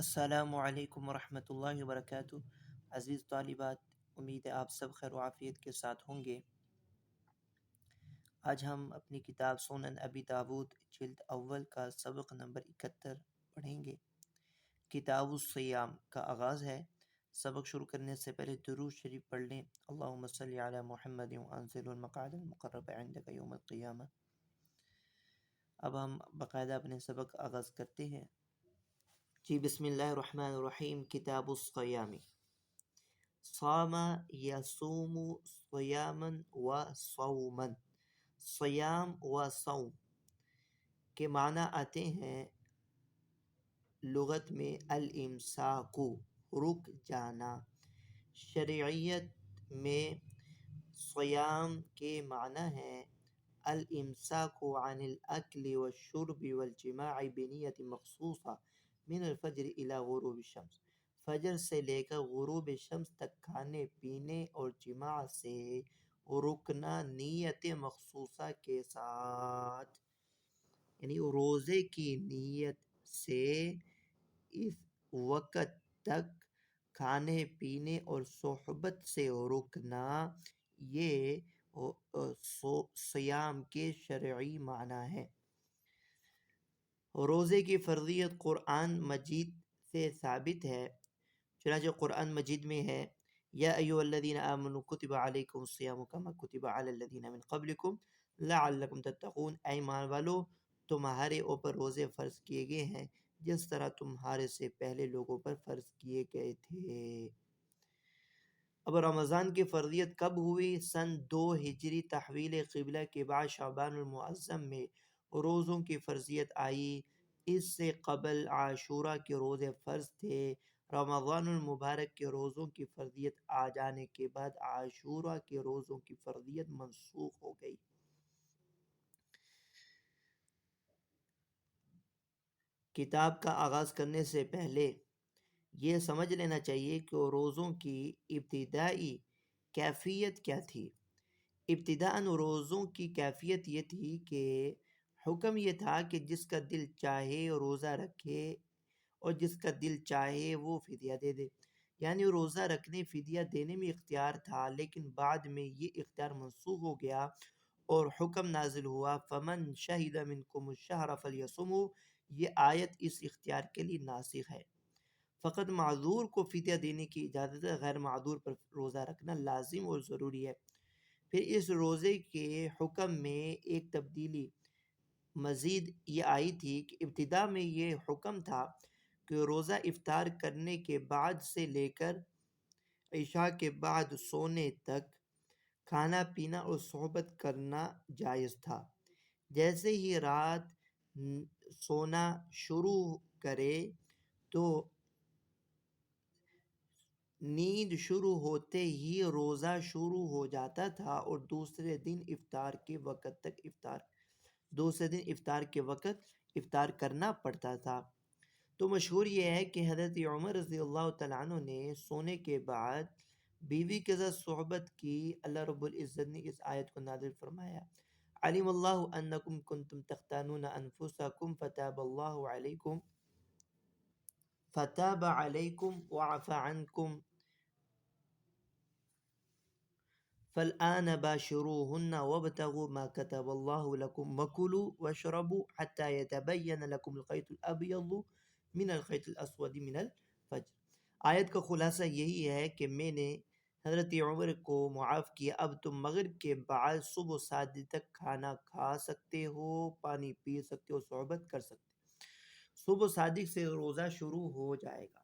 السلام علیکم ورحمۃ اللہ وبرکاتہ۔ عزیز طالبات، امید ہے آپ سب خیر و عافیت کے ساتھ ہوں گے۔ آج ہم اپنی کتاب سنن ابی داود جلد اول کا سبق نمبر 71 پڑھیں گے۔ کتاب الصیام کا آغاز ہے۔ سبق شروع کرنے سے پہلے درود شریف پڑھ لیں۔ اللہم صلی علی محمد وانزل المقعد المقرب عندک یوم القیامہ۔ اب ہم باقاعدہ اپنے سبق آغاز کرتے ہیں۔ جی بسم اللہ الرحمن الرحیم۔ کتاب الصیام۔ صام یصوم صیاما و صوما۔ صیام و صوم کے معنی آتے ہیں لغت میں الامساک، رک جانا۔ شرعیت میں صیام کے معنی ہے الامساک عن الاکل والشرب والجماع بنیت مخصوصہ من الفجر الى غروب الشمس۔ فجر سے لے کر غروب شمس تک کھانے پینے اور جماع سے رکنا نیت مخصوصہ کے ساتھ، یعنی روزے کی نیت سے اس وقت تک کھانے پینے اور صحبت سے رکنا، یہ صیام کے شرعی معنی ہے۔ روزے کی فرضیت قرآن مجید سے ثابت ہے۔ چنانچہ قرآن مجید میں ہے یا ایھا الذین آمنوا کتب علیکم الصیام کما کتب علی الذین من قبلکم لعلکم تتقون۔ اے ایمان والو، تمہارے اوپر روزے فرض کیے گئے ہیں جس طرح تمہارے سے پہلے لوگوں پر فرض کیے گئے تھے۔ اب رمضان کی فرضیت کب ہوئی؟ سن 2 ہجری تحویل قبلہ کے بعد شعبان المعظم میں روزوں کی فرضیت آئی۔ اس سے قبل عاشوراء کے روزے فرض تھے۔ رمضان المبارک کے روزوں کی فرضیت آ جانے کے بعد عاشوراء کے روزوں کی فرضیت منسوخ ہو گئی۔ کتاب کا آغاز کرنے سے پہلے یہ سمجھ لینا چاہیے کہ روزوں کی ابتدائی کیفیت کیا تھی۔ ابتداءً روزوں کی کیفیت یہ تھی کہ حکم یہ تھا کہ جس کا دل چاہے روزہ رکھے اور جس کا دل چاہے وہ فدیہ دے دے، یعنی روزہ رکھنے فدیہ دینے میں اختیار تھا، لیکن بعد میں یہ اختیار منسوخ ہو گیا اور حکم نازل ہوا فَمَن شَهِدَ مِنْكُمُ الشَّهْرَ فَلْيَصُمْهُ۔ یہ آیت اس اختیار کے لیے ناسخ ہے۔ فقط معذور کو فدیہ دینے کی اجازت ہے، غیر معذور پر روزہ رکھنا لازم اور ضروری ہے۔ پھر اس روزے کے حکم میں ایک تبدیلی مزید یہ آئی تھی کہ ابتدا میں یہ حکم تھا کہ روزہ افطار کرنے کے بعد سے لے کر عشاء کے بعد سونے تک کھانا پینا اور صحبت کرنا جائز تھا۔ جیسے ہی رات سونا شروع کرے تو نیند شروع ہوتے ہی روزہ شروع ہو جاتا تھا اور دوسرے دن افطار کے وقت افطار کرنا پڑتا تھا۔ تو مشہور یہ ہے کہ حضرت عمر رضی اللہ تعالیٰ عنہ نے سونے کے بعد بیوی کے ساتھ صحبت کی۔ اللہ رب العزت نے اس آیت کو نازل فرمایا علم اللہ انکم کنتم تختانون انفسکم فتاب علیکم وعفى عنکم فالآن باشروهن وابتغوا ما كتب الله لكم وكلوا واشربوا حتى يتبين لكم الخيط الأبيض من الخيط الأسود من الفجر۔ آیت کا خلاصہ یہی ہے کہ میں نے حضرت عمر کو معاف کیا، اب تم مغرب کے بعد صبح 7 تک کھانا کھا سکتے ہو، پانی پی سکتے ہو، صحبت کر سکتے ہو۔ صبح صادق سے روزہ شروع ہو جائے گا۔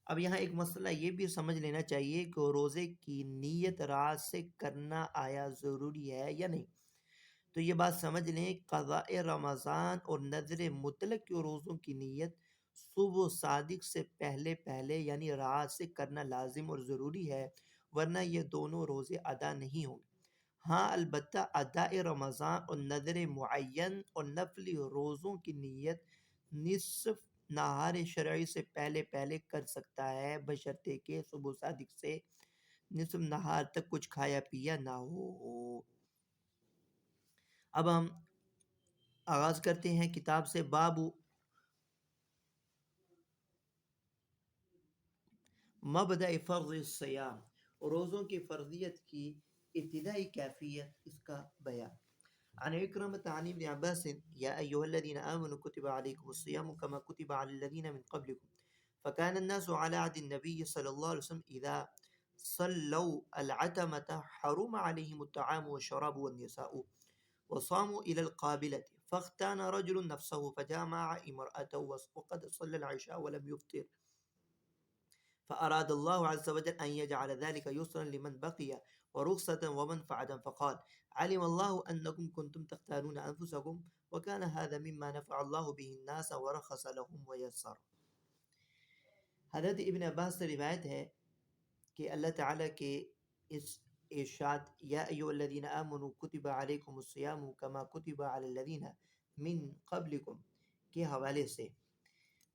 اب یہاں ایک مسئلہ یہ بھی سمجھ لینا چاہیے کہ روزے کی نیت رات سے کرنا آیا ضروری ہے یا نہیں۔ تو یہ بات سمجھ لیں، قضاء رمضان اور نذر مطلق کے روزوں کی نیت صبح صادق سے پہلے یعنی رات سے کرنا لازم اور ضروری ہے، ورنہ یہ دونوں روزے ادا نہیں ہوں گے۔ ہاں البتہ اداء رمضان اور نذر معین اور نفلی روزوں کی نیت نصف نہار شرعی سے پہلے کر سکتا ہے، بشرطے کہ صبح صادق سے نصف نہار تک کچھ کھایا پیا نہ ہو۔ اب ہم آغاز کرتے ہیں کتاب سے۔ مبدأ فرض الصیام، روزوں کی فرضیت کی ابتدائی کیفیت، اس کا بیان۔ عن اکرمۃ عن ابن عباس یا ایها الذين آمنوا كتب عليكم الصيام كما كتب على الذين من قبلكم فكان الناس على عهد النبي صلى الله عليه وسلم إذا صلوا العتمة حرم عليهم الطعام والشراب والنساء وصاموا إلى القابلة فاختان رجل نفسه فجامع امرأته وقد صلى العشاء ولم يفطر فأراد الله عز وجل أن يجعل ذلك يسرا لمن بقي ورخصة ومنفعة فقال علم الله أنكم كنتم تختارون أنفسكم وكان هذا مما نفع الله به الناس ورخص لهم ويسر۔ حضرت ابن عباس سے روایت ہے کہ اللہ تعالیٰ کے اس ارشاد یا ایھا الذین آمنوا کتب علیکم الصیام کما کتب علی الذین من قبلکم کے حوالے سے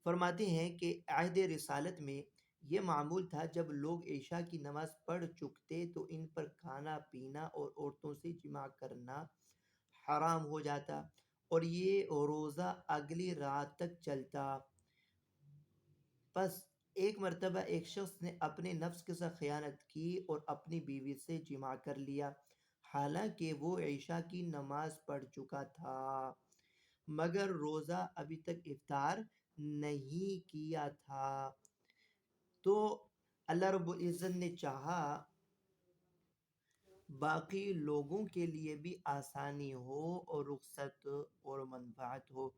فرماتے ہیں کہ عہد رسالت میں یہ معمول تھا جب لوگ عشاء کی نماز پڑھ چکتے تو ان پر کھانا پینا اور عورتوں سے جماع کرنا حرام ہو جاتا اور یہ روزہ اگلی رات تک چلتا۔ پس ایک مرتبہ ایک شخص نے اپنے نفس کے ساتھ خیانت کی اور اپنی بیوی سے جماع کر لیا حالانکہ وہ عشاء کی نماز پڑھ چکا تھا مگر روزہ ابھی تک افطار نہیں کیا تھا۔ تو اللہ رب العزت نے چاہا باقی لوگوں کے لیے بھی آسانی ہو اور رخصت اور منفعت ہو،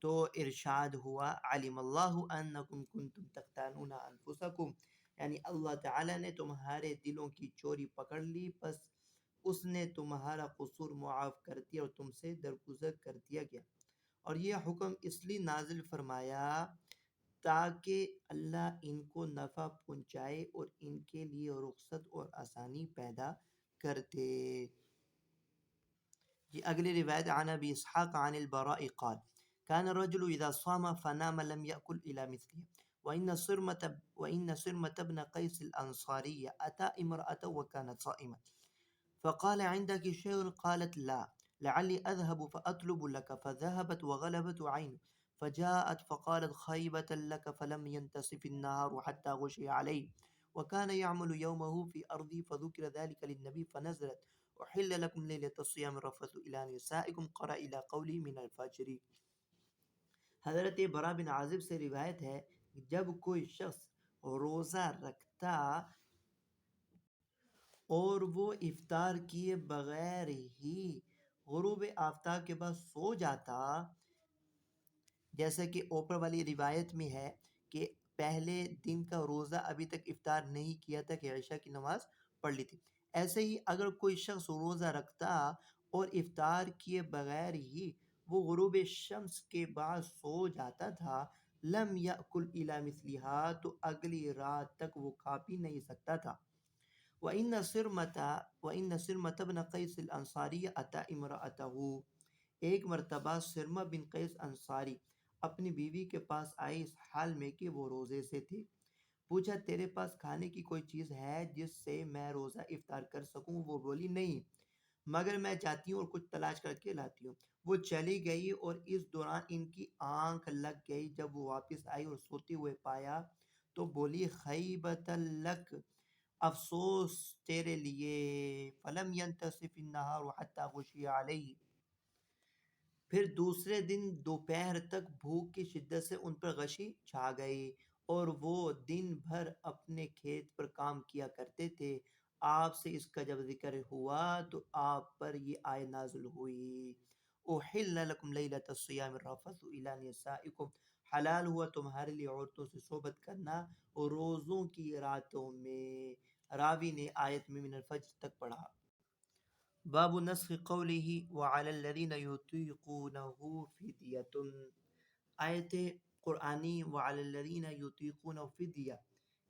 تو ارشاد ہوا علم اللہ انکم کنتم تختانون انفسکم، یعنی اللہ تعالیٰ نے تمہارے دلوں کی چوری پکڑ لی، پس اس نے تمہارا قصور معاف کر دیا اور تم سے درگزر کر دیا گیا۔ اور یہ حکم اس لیے نازل فرمایا تاکہ اللہ ان کو نفع پہنچائے اور ان کے لیے رخصت اور آسانی پیدا کر دے۔ یہ اگلی روایت عن ابی اسحاق عن البراء قال كان الرجل اذا صام فنام لم يأكل الى مثله وإن سرمة بن قيس الأنصاري أتى امرأة وكانت صائمة فقال عندك شيء قالت لا لعلي أذهب فأطلب لك فذهبت وغلبت عينه فجاءت فقالت خيبة لك فلم ينتصف النهار حتى غشي عليه وكان يعمل يومه في أرضي فذكر ذلك للنبي فنزلت أحل لكم ليلة الصيام الرفث إلى نسائكم قرأ إلى قولي من الفجر۔ حضرت برا بن عازب سے روایت ہے جب کوئی شخص روزہ رکھتا اور وہ افطار کیے بغیر ہی غروب آفتاب کے بعد سو جاتا، جیسا کہ اوپر والی روایت میں ہے کہ پہلے دن کا روزہ ابھی تک افطار نہیں کیا تھا کہ عشاء کی نماز پڑھ لی تھی، ایسے ہی اگر کوئی شخص روزہ رکھتا اور افطار کیے بغیر ہی وہ غروب شمس کے بعد سو جاتا تھا لم یأکل الی مثلہا، تو اگلی رات تک وہ کھا پی نہیں سکتا تھا۔ وَإِنَّ سِرْمَةَ بْنَ قَيْسِ الْأَنصَارِيَّ أَتَى امْرَأَتَهُ، ایک مرتبہ سرمہ بن قیس انصاری اپنی بیوی کے پاس آئے اس حال میں کہ وہ روزے سے تھے۔ پوچھا تیرے پاس کھانے کی کوئی چیز ہے جس سے میں روزہ افطار کر سکوں؟ وہ بولی نہیں، مگر میں جاتی ہوں اور کچھ تلاش کر کے لاتی ہوں۔ وہ چلی گئی اور اس دوران ان کی آنکھ لگ گئی۔ جب وہ واپس آئی اور سوتے ہوئے پایا تو بولی خیبۃ لک، افسوس تیرے لیے، فلم ینتصف النہار حتی غشی علیہ، پھر دوسرے دن دوپہر تک بھوک کی شدت سے ان پر غشی چھا گئی اور وہ دن بھر اپنے کھیت پر کام کیا کرتے تھے۔ آپ سے اس کا جب ذکر ہوا تو آپ پر یہ آیت نازل ہوئی احل لکم لیلۃ الصیام الرفث الی نسائکم، حلال ہوا تمہارے لیے عورتوں سے صحبت کرنا اور روزوں کی راتوں میں۔ راوی نے آیت میں من الفجر تک پڑھا۔ باب نسخ قوله وعلى الذين يطيقونه فدية، آیت قرآنی وعلى الذين يطيقونه فدیہ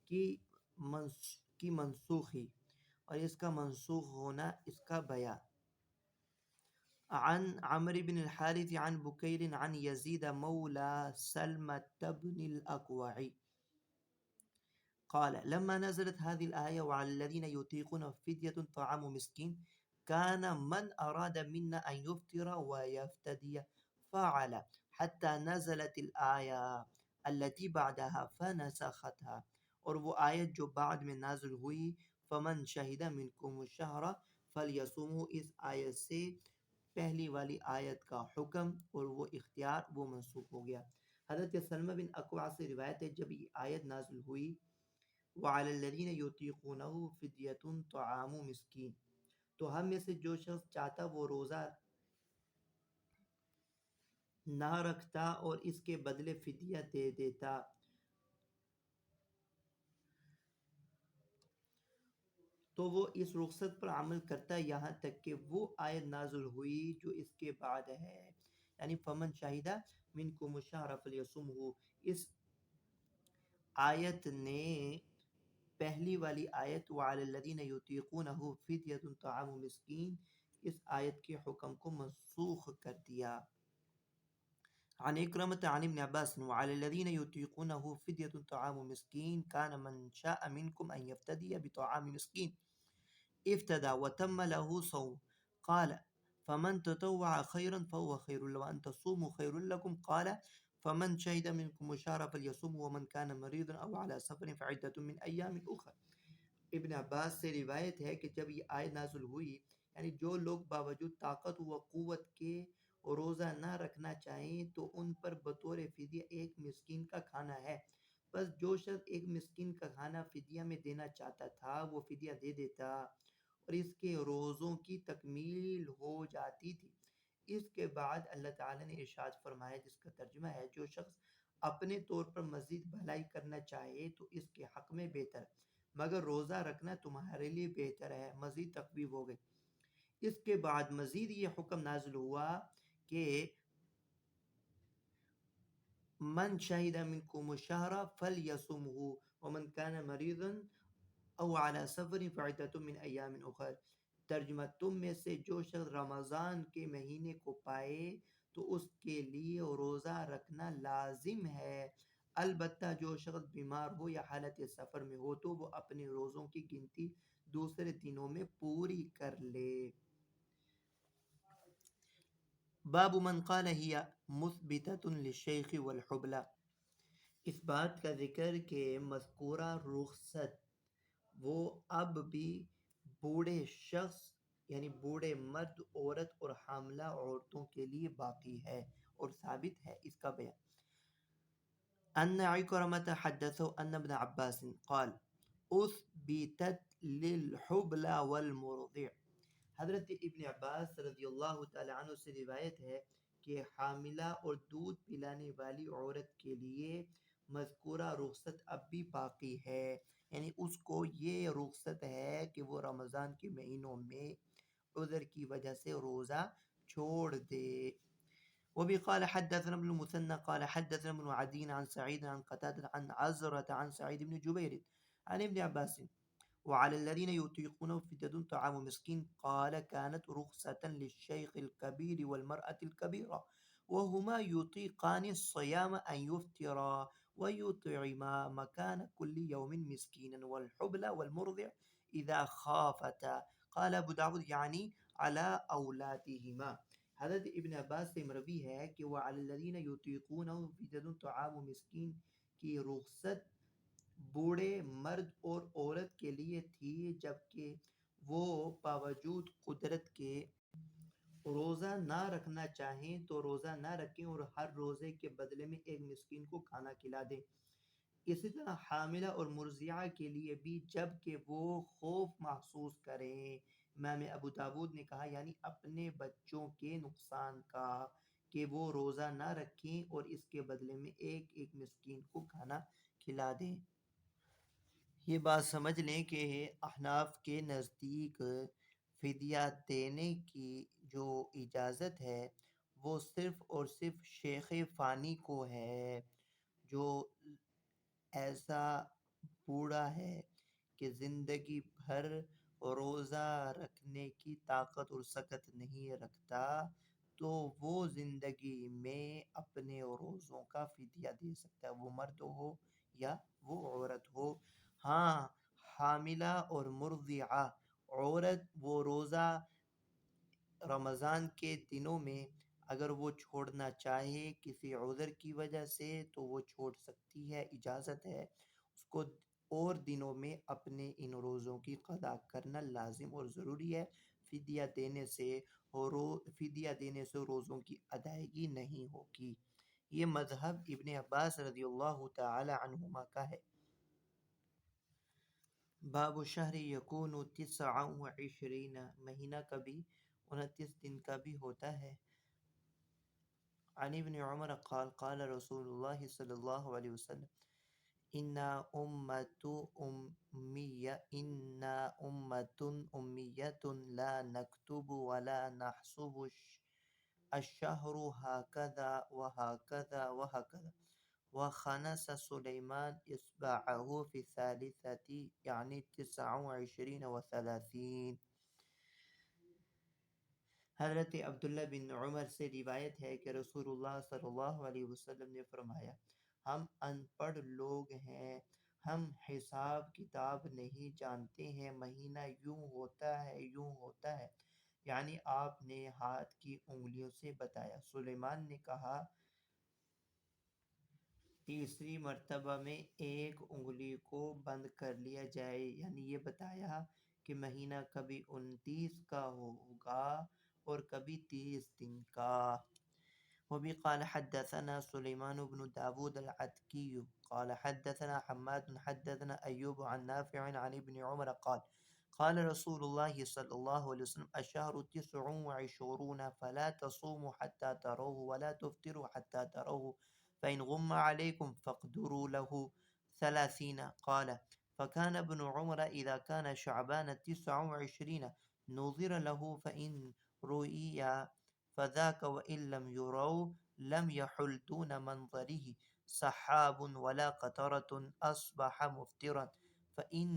کی منسوخی اور اس کا منسوخ ہونا، اس کا بیان۔ عن عمرو بن الحارث عن بكير عن يزيد مولى سلمة بن الأكوع قال لما نزلت هذه الآية وعلى الذين يطيقون فدية طعام مسكين كان من أراد منا أن يفطر ويفتدي فعل حتى نزلت الآية التي بعدها فنسختها اور وہ آیت جو بعد میں نازل ہوئی فمن شہید منکم الشہر فلیصومہ، اس آیت سے پہلی والی آیت کا حکم اور وہ اختیار وہ منسوخ ہو گیا۔ حضرت سلمہ بن اکوع سے روایت ہے جب یہ آیت نازل ہوئی وعلی الذین یطیقونہ فدیۃ طعام مسکین، تو ہم میں سے جو شخص چاہتا وہ روزہ نہ رکھتا اور اس کے بدلے فدیہ دے دیتا، تو وہ اس رخصت پر عمل کرتا یہاں تک کہ وہ آیت نازل ہوئی جو اس کے بعد ہے، یعنی فمن شاہدہ منکم الشہر فلیصمہ۔ اس آیت نے پہلی والی آیت وعلی الذین یطیقونہ فدیۃ طعام مسکین، اس آیت کے حکم کو منسوخ کر دیا۔ عن اکرمۃ عن ابن عباس وعلى الذين يطيقونه فدية طعام مسكين كان من شاء منكم أن يفتدي بطعام مسكين افتدى وتم له صوم، قال فمن تطوع خيرا فهو خير له وأن تصوموا خير لكم، قال فمن شهد منكم الشهر فليصوم ومن كان مريضا أو على سفر فعدة من أيام أخرى۔ ابن عباس سے روایت ہے کہ جب یہ آیت نازل ہوئی، یعنی جو لوگ باوجود طاقت و قوت کے روزہ نہ رکھنا چاہیں تو ان پر بطور فدیہ ایک مسکین کا کھانا ہے، بس جو شخص ایک مسکین کا کھانا فدیہ میں دینا چاہتا تھا وہ فدیہ دے دیتا اور اس کے روزوں کی تکمیل ہو جاتی تھی۔ اس کے بعد اللہ تعالیٰ نے ارشاد فرمایا جس کا ترجمہ ہے جو شخص اپنے طور پر مزید بھلائی کرنا چاہے تو اس کے حق میں بہتر، مگر روزہ رکھنا تمہارے لیے بہتر ہے۔ مزید تخفیف ہو گئی۔ اس کے بعد مزید یہ حکم نازل ہوا کہ من شہد منکم الشہر فلیصمہ ومن کان مریضا او علی سفر فعدۃ من ایام اخر، ترجمہ تم میں سے جو شخص رمضان کے مہینے کو پائے تو اس کے لیے روزہ رکھنا لازم ہے، البتہ جو شخص بیمار ہو یا حالت سفر میں ہو تو وہ اپنے روزوں کی گنتی دوسرے دنوں میں پوری کر لے۔ باب من قال ہی مثبتۃ للشیخ والحبلہ، اس بات کا ذکر کہ مذکورہ رخصت وہ اب بھی بوڑھے شخص یعنی بوڑھے مرد، عورت اور حاملہ عورتوں کے لیے باقی ہے اور ثابت ہے۔ اس کا بیان ان عکرمۃ حدثه ان ابن عباس قال اثبتت للحبلى والمرضع، حضرت ابن عباس رضی اللہ تعالی عنہ سے روایت ہے کہ حاملہ اور دودھ پلانے والی عورت کے لیے مذکورہ رخصت اب بھی باقی ہے، یعنی اس کو یہ رخصت ہے کہ وہ رمضان کے مہینوں میں عذر کی وجہ سے روزہ چھوڑ دے۔ وبه قال حدثنا ابن المثنى قال حدثنا ابن عدي عن سعيد عن قتادة عن عزرة عن سعيد بن جبير عن ابن عباس وعلى الذين يطيقونه فدية طعام مسكين، قال كانت رخصة للشيخ الكبير والمرأة الكبيرة وهما يطيقان الصيام أن يفطرا ويطعما مكان كل يوم مسكينا والحبلى والمرضع إذا خافتا، قال أبو داود يعني على أولادهما۔ حضرت ابن عباس سے مروی ہے کہ وہ علی الذین یطیقونہ فدیۃ طعام مسکین کی رخصت بوڑھے مرد اور عورت کے لیے تھی، جبکہ وہ باوجود قدرت کے روزہ نہ رکھنا چاہیں تو روزہ نہ رکھیں اور ہر روزے کے بدلے میں ایک مسکین کو کھانا کھلا دیں۔ اسی طرح حاملہ اور مرضعہ کے لیے بھی جب کہ وہ خوف محسوس کریں۔ امام ابو داود نے کہا یعنی اپنے بچوں کے نقصان کا کہ وہ روزہ نہ رکھیں اور اس کے بدلے میں ایک ایک مسکین کو کھانا کھلا دیں۔ یہ بات سمجھ لیں کہ احناف کے نزدیک فدیہ دینے کی جو اجازت ہے وہ صرف اور صرف شیخ فانی کو ہے جو ایسا بوڑھا ہے کہ زندگی بھر روزہ رکھنے کی طاقت اور سکت نہیں رکھتا، تو وہ زندگی میں اپنے روزوں کا فدیہ دے سکتا ہے، وہ مرد ہو یا وہ عورت ہو۔ ہاں، حاملہ اور مرضعہ عورت وہ روزہ رمضان کے دنوں میں اگر وہ چھوڑنا چاہے کسی عذر کی وجہ سے تو وہ چھوڑ سکتی ہے، اجازت ہے اس کو، اور دنوں میں اپنے ان روزوں کی قضا کرنا لازم اور ضروری ہے۔ فدیہ دینے سے روزوں کی ادائیگی نہیں ہوگی۔ یہ مذہب ابن عباس رضی اللہ تعالی عنہما کا ہے۔ باب شہر یکون 29، مہینہ کبھی 29 دن کا بھی ہوتا ہے۔ عن ابن عمر قال قال رسول اللہ صلی اللہ علیہ وسلم انا امت امیت لا نکتب ولا نحسب الشہر هكذا وهكذا وهكذا وخنس سلیمان اصبعه في الثالثة يعني 29 و30۔ حضرت عبداللہ بن عمر سے روایت ہے کہ رسول اللہ صلی اللہ علیہ وسلم نے فرمایا، ہم ان پڑھ لوگ ہیں، ہم حساب کتاب نہیں جانتے ہیں، مہینہ یوں ہوتا ہے یوں ہوتا ہے، یعنی آپ نے ہاتھ کی انگلیوں سے بتایا۔ سلیمان نے کہا تیسری مرتبہ میں ایک انگلی کو بند کر لیا جائے، یعنی یہ بتایا کہ مہینہ کبھی 29 کا ہوگا اور کبھی 30 دن کا۔ وبی قال حدثنا سلیمان بن داود العتکی قال حدثنا حماد حدثنا ایوب عن نافع عن ابن عمر قال قال رسول الله صلى الله عليه وسلم الشهر 29 فلا تصوموا حتى تروه ولا تفطروا حتى تروه فإن غم عليكم فاقدروا له 30 قال فكان ابن عمر إذا كان شعبان 29 نظر له فإن رؤيا فذاك وإن لم يروا لم يحل دون منظره سحاب ولا قطرة أصبح مفطرا فإن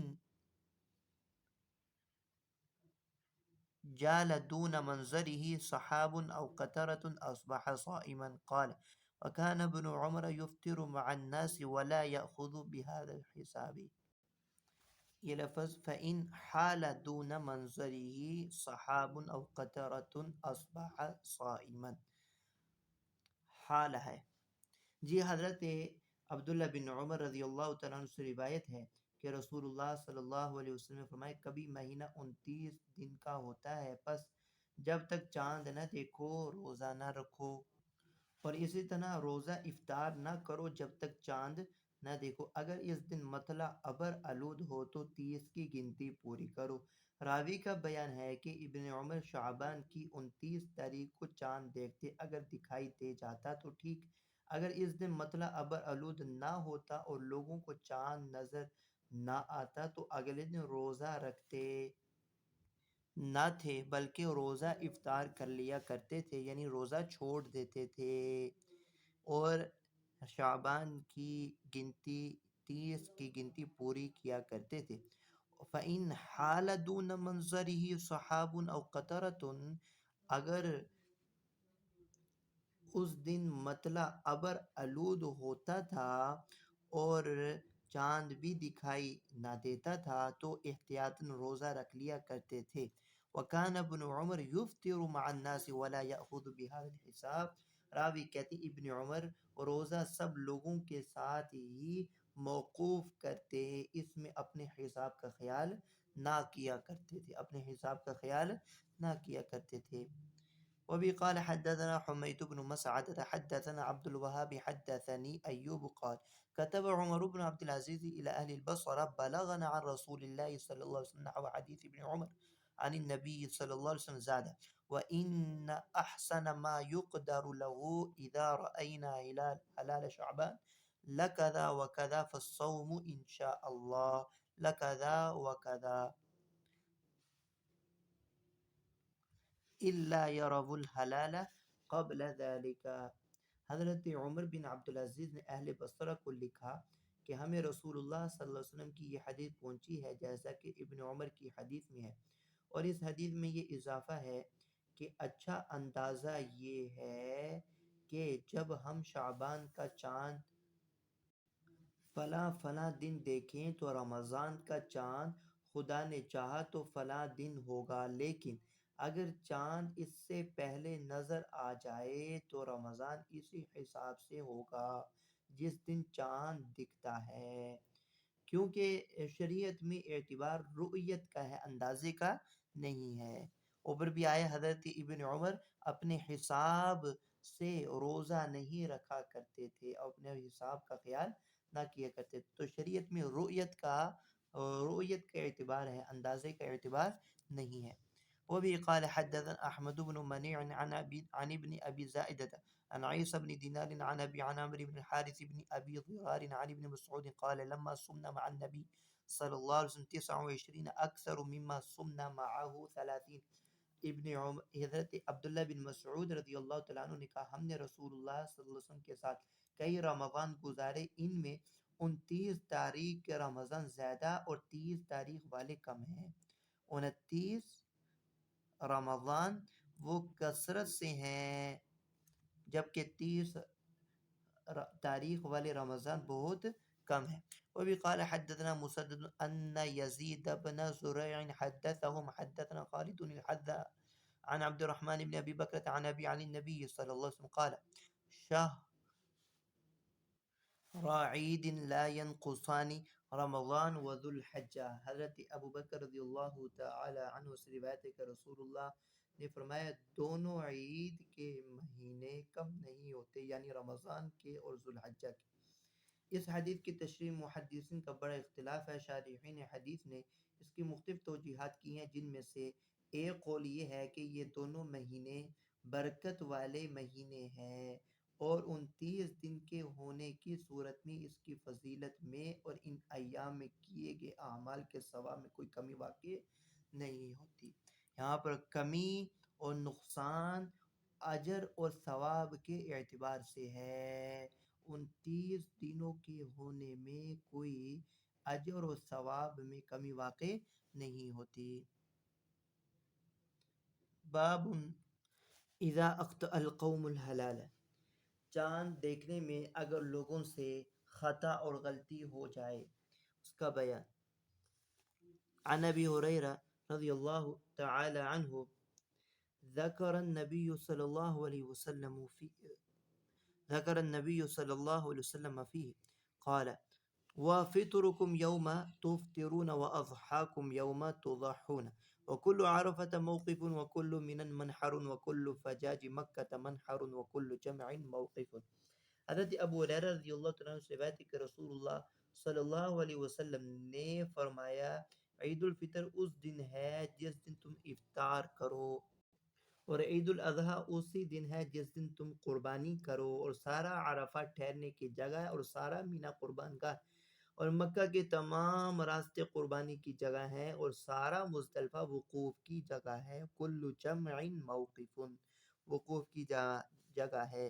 جال دون منظره سحاب أو قطرة أصبح صائما قال وكان ابن عمر يفطر مع الناس ولا يأخذ بهذا الحساب۔ یہ لفظ فَإِنْ حَالَ دُونَ مَنْظَرِهِ صَحَابٌ أَوْ قَطَرَةٌ أَصْبَحَ صَائِمًا حال ہے۔ جی حضرت عبداللہ بن عمر رضی اللہ تعالیٰ عنہ سے روایت ہے کہ رسول اللہ صلی اللہ علیہ وسلم نے فرمایا کبھی مہینہ 29 دن کا ہوتا ہے، پس جب تک چاند نہ دیکھو روزہ نہ رکھو، اور اسی طرح روزہ افطار نہ کرو جب تک چاند نہ دیکھو، اگر اس دن مطلع ابر آلود ہو تو 30 کی گنتی پوری کرو۔ راوی کا بیان ہے کہ ابن عمر شعبان کی 29 تاریخ کو چاند دیکھتے، اگر دکھائی دے جاتا تو ٹھیک، اگر اس دن مطلع ابر آلود نہ ہوتا اور لوگوں کو چاند نظر نہ آتا تو اگلے دن روزہ رکھتے نہ تھے بلکہ روزہ افطار کر لیا کرتے تھے، یعنی روزہ چھوڑ دیتے تھے، اور شعبان کی گنتی 30 کی گنتی پوری کیا کرتے تھے۔ فَإِنْ حَالَ دُونَ مَنْظَرِهِ صَحَابٌ أَوْ قَطَرَةٌ اگر اس دن مطلع ابر آلود ہوتا تھا اور چاند بھی دکھائی نہ دیتا تھا تو احتیاطاً روزہ رکھ لیا کرتے تھے۔ وَكَانَ ابن عمر يُفْطِرُ مع الناس ولا يأخذ بهذا الحساب۔ راوی کہتے ابن عمر روزہ سب لوگوں کے ساتھ ہی موقوف کرتے، اس میں اپنے حساب کا خیال نہ کیا کرتے تھے، اپنے حساب کا خیال نہ کیا کرتے تھے۔ وبه قال حدثنا حميد بن مسعدة حدثنا عبد الوهاب حدثني أيوب قال كتب عمر بن عبد العزيز إلى أهل البصرة بلغنا عن رسول الله صلى الله عليه وسلم نحو حديث ابن عمر عن النبي صلى الله عليه وسلم زاد وإن أحسن ما يقدر له إذا رأينا هلال شعبان لكذا وكذا فالصوم إن شاء الله لكذا وكذا إلا يروا الحلال قبل ذلك۔ حضرت عمر بن عبدالعزیز نے اہل بصرہ کو لکھا کہ ہمیں رسول اللہ صلی اللہ علیہ وسلم کی یہ حدیث پہنچی ہے جیسا کہ ابن عمر کی حدیث میں ہے، اور اس حدیث میں یہ اضافہ ہے کہ اچھا اندازہ یہ ہے کہ جب ہم شعبان کا چاند فلاں فلاں دن دیکھیں تو رمضان کا چاند خدا نے چاہا تو فلاں دن ہوگا، لیکن اگر چاند اس سے پہلے نظر آ جائے تو رمضان اسی حساب سے ہوگا جس دن چاند دکھتا ہے۔ کیونکہ شریعت میں اعتبار رؤیت کا ہے، اندازے کا نہیں ہے۔ اوپر بھی آئے حضرت ابن عمر اپنے حساب سے روزہ نہیں رکھا کرتے تھے، اپنے حساب کا خیال نہ کیا کرتے تھے۔ تو شریعت میں رؤیت کا اعتبار ہے، اندازے کا اعتبار نہیں ہے۔ وبه قال حدثنا احمد بن منيع عن ابن ابي زائدة عن عيسى بن دينار عن ابي عن عمرو بن الحارث بن ابي ضرار عن ابن مسعود قال لما صمنا مع النبي صلى الله عليه وسلم 29 اكثر مما صمنا معه 30۔ حضرت عبداللہ بن مسعود رضی اللہ تعالیٰ عنہ نے کہا ہم نے رسول اللہ صلی اللہ علیہ وسلم کے ساتھ کئی رمضان گزارے، ان میں 29 تاریخ کے رمضان زیادہ اور 30 تاریخ والے کم ہیں۔ 29 رمضان وہ کثرت سے ہیں، جبکہ 30 تاریخ والے رمضان بہت کم ہیں۔ وبی قال حدثنا مسدد ان یزید بن زريع حدثهم حدثنا خالد الحذاء عن عبد الرحمن بن ابي بكر عن ابي عن النبي صلى الله عليه وسلم قال شهر عید لا ينقصان رمضان و ذو الحجہ۔ حضرت ابو بکر رضی اللہ تعالی عنہ سے روایت ہے کہ رسول اللہ نے فرمایا دونوں عید کے مہینے کم نہیں ہوتے، یعنی رمضان کے اور ذو الحجہ کے۔ اس حدیث کی تشریح محدثین کا بڑا اختلاف ہے۔ شارحین حدیث نے اس کی مختلف توجیحات کی ہیں، جن میں سے ایک قول یہ ہے کہ یہ دونوں مہینے برکت والے مہینے ہیں اور 29 دن کے ہونے کی صورت میں اس کی فضیلت میں اور ان ایام میں کیے گئے اعمال کے ثواب میں کوئی کمی واقع نہیں ہوتی۔ یہاں پر کمی اور نقصان اجر اور ثواب کے اعتبار سے ہے۔ 29 دنوں کے ہونے میں کوئی اجر و ثواب میں کمی واقع نہیں ہوتی۔ باب اذا اخطأ القوم الحلال، چاند دیکھنے میں اگر لوگوں سے خطا اور غلطی ہو جائے اس کا بیان۔ عن ابی ہریرہ رضی اللہ تعالی عنہ ذکر النبی صلی اللہ علیہ وسلم فيه قال وفطركم يوم تفطرون وأضحاكم يوم تضحون وكل عرفة موقف وكل من منحر وكل فجاج مكة منحر وكل جمع موقف۔ حضرت ابو ہریرہ رضی اللہ تعالیٰ سے روایت ہے کہ رسول اللہ صلی اللہ علیہ وسلم نے فرمایا عید الفطر اس دن ہے جس دن تم افطار کرو، اور عید الاضحیٰ اسی دن ہے جس دن تم قربانی کرو، اور سارا عرفہ ٹھہرنے کی جگہ ہے اور سارا مینا قربان گاہ، اور مکہ کے تمام راستے قربانی کی جگہ ہیں، اور سارا مزدلفہ وقوف کی جگہ ہے۔ کل جمع موقف، وقوف کی جگہ ہے۔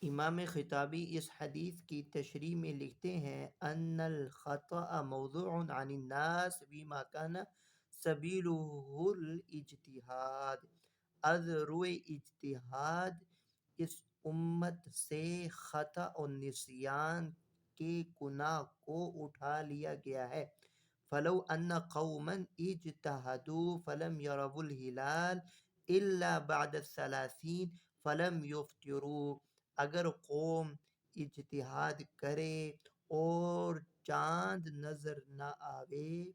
امام خطابی اس حدیث کی تشریح میں لکھتے ہیں ان الخطأ موضوع عن الناس بما كان سبیلہ الاجتہاد، از روئے اجتہاد اس امت سے خطا اور نسیان کے گناہ کو اٹھا لیا گیا ہے۔ فلو ان قوما اجتہدوا فلم يروا الہلال الا بعد 30 فلم يفطروا، اگر قوم اجتہاد کرے اور چاند نظر نہ آوے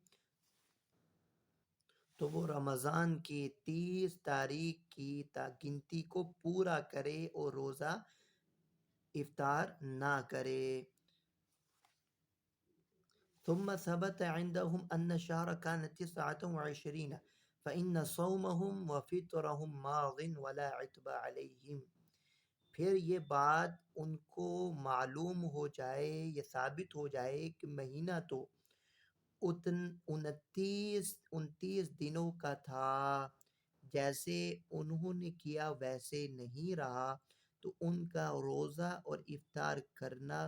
تو وہ رمضان کی 30 تاریخ کی گنتی کو پورا کرے اور روزہ افطار نہ کرے۔ ثم ثبت عندهم أن الشهر كان 29 فإن صومهم وفطرهم ماض ولا عتب عليهم، پھر یہ بات ان کو معلوم ہو جائے، یہ ثابت ہو جائے کہ مہینہ تو 29 دنوں کا تھا، جیسے انہوں نے کیا ویسے نہیں رہا، تو ان کا روزہ اور افطار کرنا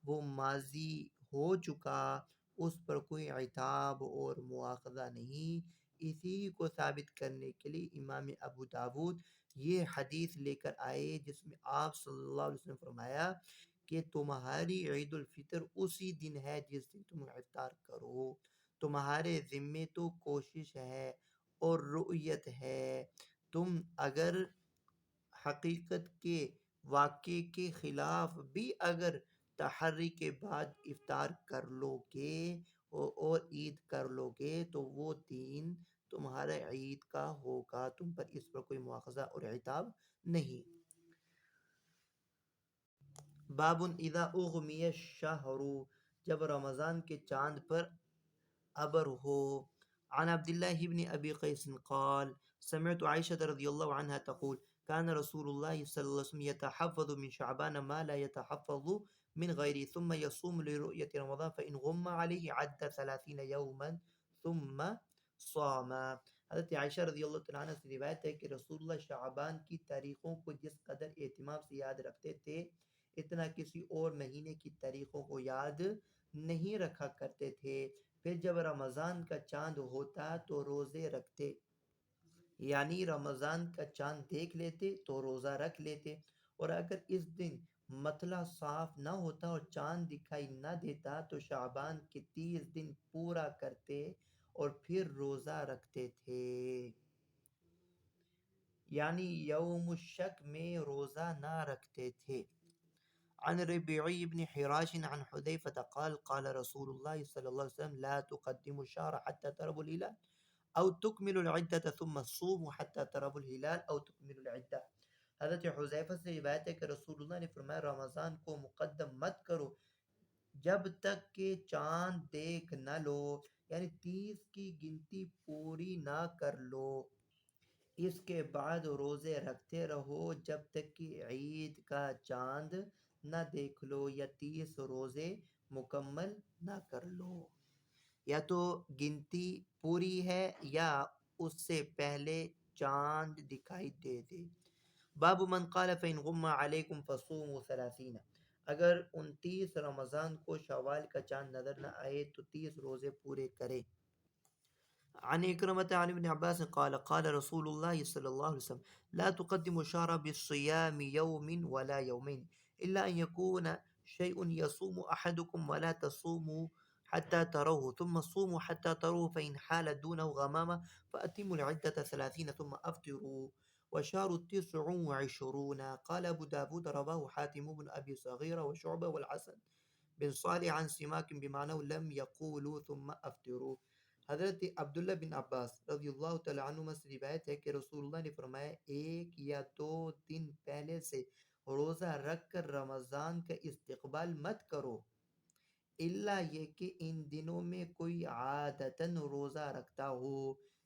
وہ ماضی ہو چکا، اس پر کوئی عتاب اور مواخذہ نہیں۔ اسی کو ثابت کرنے کے لیے امام ابو داود یہ حدیث لے کر آئے جس میں آپ صلی اللہ علیہ وسلم فرمایا کہ تمہاری عید الفطر اسی دن ہے جس دن تم افطار کرو، تمہارے ذمے تو کوشش ہے اور رؤیت ہے، تم اگر حقیقت کے واقعے کے خلاف بھی اگر تحری کے بعد افطار کر لو گے اور عید کر لو گے تو وہ دین تمہارا عید کا ہوگا، تم پر اس پر کوئی مواخذہ اور عتاب نہیں۔ باب اذا اغمی الشہر، جب رمضان کے چاند پر ابر ہو۔ عن عبد الله بن ابي قيس قال سمعت عائشة رضي الله عنها تقول كان رسول الله صلى الله عليه وسلم يتحفظ من شعبان ما لا يتحفظ من غيره ثم يصوم لرؤية رمضان فإن غم عليه عد 30 يوما ثم صام۔ حضرت عائشہ رضی اللہ تعالیٰ عنہ سے روایت ہے کہ رسول اللہ شعبان کی تاریخوں کو جس قدر اہتمام سے یاد رکھتے تھے اتنا کسی اور مہینے کی تاریخوں کو یاد نہیں رکھا کرتے تھے۔ پھر جب رمضان کا چاند ہوتا تو روزے رکھتے، یعنی رمضان کا چاند دیکھ لیتے تو روزہ رکھ لیتے، اور اگر اس دن مطلع صاف نہ ہوتا اور چاند دکھائی نہ دیتا تو شعبان کے 30 دن پورا کرتے اور پھر روزہ رکھتے تھے، یعنی یوم الشک میں روزہ نہ رکھتے تھے۔ عن ربيعي بن حراش عن حذيفة قال قال رسول الله صلى الله عليه وسلم لا تقدموا الشهر حتى تروا الهلال أو تكملوا العدة ثم صوموا حتى تروا الهلال أو تكملوا العدة۔ حضرت حذیفہ سے روایت ہے کہ رسول اللہ نے فرمایا رمضان کو مقدم مت کرو جب تک کہ چاند دیکھ نہ لو، یعنی 30 کی گنتی پوری نہ کر لو، اس کے بعد روزے رکھتے رہو جب تک کہ عید کا چاند نہ دیکھ لو یا 30 روزے مکمل نہ کر لو، یا تو گنتی پوری ہے یا اس سے پہلے چاند دکھائی دے دے۔ باب من قال فإن غم علیکم فصوموا 30، اگر 29 رمضان کو شوال کا چاند نظر نہ آئے تو 30 روزے پورے کرے۔ عن اکرمۃ عن ابن عباس قال قال رسول الله صلى الله عليه وسلم لا تقدموا الشهر بالصيام يوم ولا يومين إلا أن يكون شيء يصوم أحدكم ولا تصوموا حتى تروه ثم صوموا حتى تروه فإن حال دونه غمامة فأتموا العدة 30 ثم أفطروا وشهر 29 قال أبو داود رواه حاتم بن أبي صغيرة وشعبة والحسن بن صالح عن سماك بمعنى لم يقولوا ثم أفطروا۔ حضرت عبداللہ بن عباس رضی اللہ تعالیٰ عنہما سے روایت ہے کہ رسول اللہ نے فرمایا ایک یا دو دن پہلے سے روزہ رکھ کر رمضان کا استقبال مت کرو، الا یہ کہ ان دنوں میں کوئی عادتاً روزہ رکھتا ہو،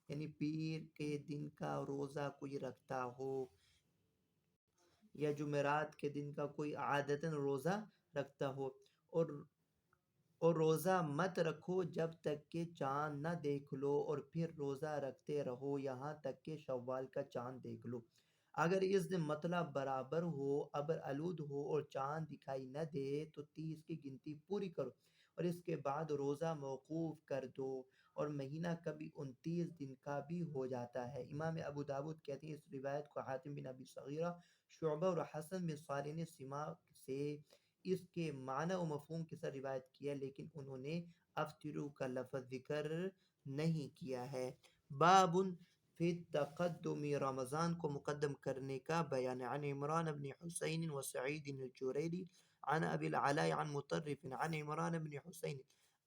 یعنی پیر کے دن کا روزہ کوئی رکھتا ہو یا جمعرات کے دن کا کوئی عادتاً روزہ رکھتا ہو، اور روزہ مت رکھو جب تک کہ چاند نہ دیکھ لو، اور پھر روزہ رکھتے رہو یہاں تک کہ شوال کا چاند دیکھ لو۔ اگر اس دن مطلع برابر ہو، ابر آلود ہو اور چاند دکھائی نہ دے تو 30 کی گنتی پوری کرو اور اس کے بعد روزہ موقوف کر دو، اور مہینہ کبھی 29 دن کا بھی ہو جاتا ہے۔ امام ابو داود کہتے ہیں اس روایت کو حاتم بن ابی صغیرہ، شعبہ اور حسن بن صالح نے سماع سے اس کے معنی و مفہوم کے ساتھ روایت کیا، لیکن انہوں نے افطرو کا لفظ ذکر نہیں کیا ہے۔ باب فی تقدم رمضان کو مقدم کرنے کا بیان۔ عن عمران بن حسین و سعید الجریری عن ابی العلاء عن مطرف عن عمران بن حسین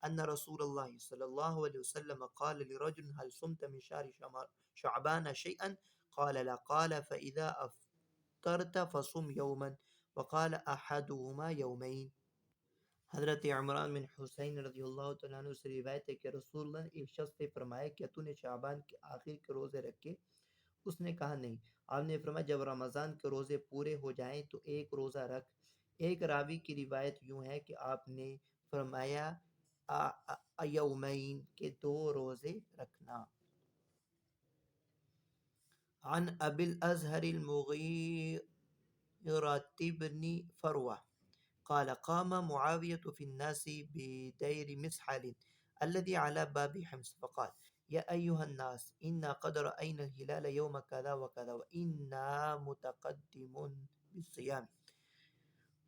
ان رسول اللہ صلی اللہ علیہ وسلم قال لرجل هل صمت من شهر شعبان شيئا قال لا قال فإذا افطرت فصم يوما وقال احدهما يومين۔ حضرت عمران بن حسین رضی اللہ تعالیٰ عنہ سے روایت ہے کہ رسول اللہ نے ایک شخص سے فرمایا کہ تو نے شعبان کے آخر کے روزے رکھے؟ اس نے کہا نہیں۔ آپ نے فرمایا جب رمضان کے روزے پورے ہو جائیں تو ایک روزہ رکھ۔ ایک راوی کی روایت یوں ہے کہ آپ نے فرمایا یومین کے 2 روزے رکھنا۔ عن ابی الازہر المغیرة بن فروہ قال قام معاوية في الناس بدير مسحل الذي على باب حمص فقال يا أيها الناس إنا قد رأينا الهلال يوم كذا وكذا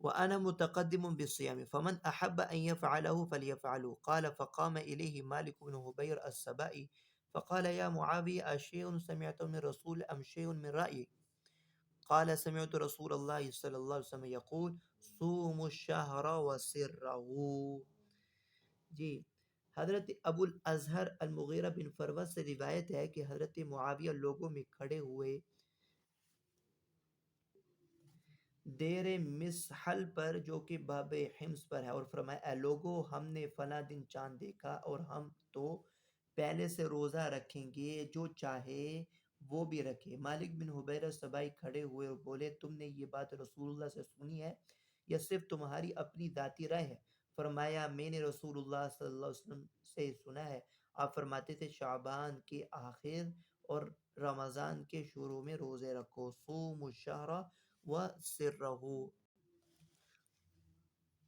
وأنا متقدم بالصيام فمن أحب أن يفعله فليفعله قال فقام إليه مالك بن هبير السبائي فقال يا معاوية أشيء سمعت من رسول أم شيء من رأيك؟ قال سمعت رسول الله صلى الله عليه وسلم يقول صوم الشہر وسرہ. جی، حضرت ابو الازہر المغیرہ بن فروت سے روایت ہے کہ حضرت معاویہ لوگوں میں کھڑے ہوئے دیر مسحل پر جو کہ باب حمص پر ہے، اور فرمایا اے لوگو، ہم نے فلاں دن چاند دیکھا اور ہم تو پہلے سے روزہ رکھیں گے، جو چاہے وہ بھی رکھے. مالک بن حبیرہ سبائی کھڑے ہوئے اور بولے تم نے یہ بات رسول اللہ سے سنی ہے یا صرف تمہاری اپنی ذاتی رائے ہے؟ فرمایا میں نے رسول اللہ صلی اللہ علیہ وسلم سے سنا ہے، آپ فرماتے تھے شعبان کے آخر اور رمضان کے شروع میں روزے رکھو. صوم الشہر وسرہ.